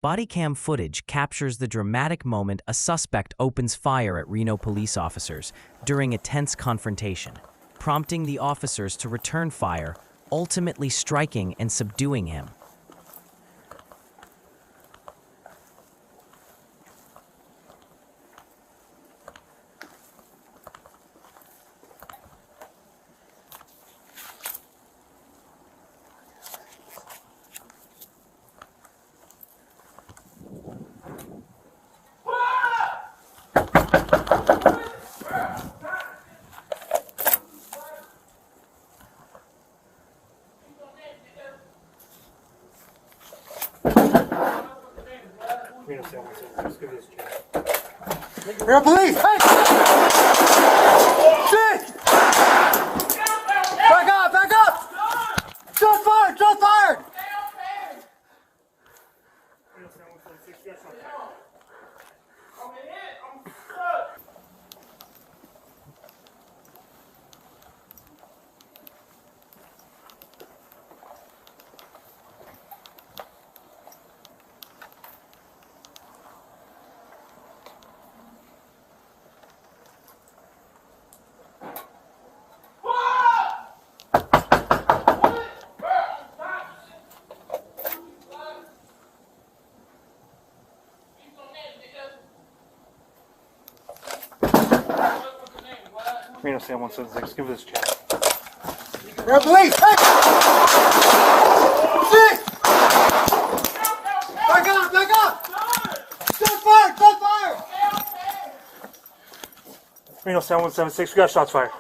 Bodycam footage captures the dramatic moment a suspect opens fire at Reno police officers during a tense confrontation, prompting the officers to return fire, ultimately striking and subduing him. Reno, let's give this a chance. Reno police! Hey! Shit! Back up! Back up! Shots fired! Shots fired! Reno, 176, you got something. Reno, 176, give this a chance. Reno police! Hey! Shit! Back up! Back up! Shots fired! Shots fired! Reno, 176, we got shots fired.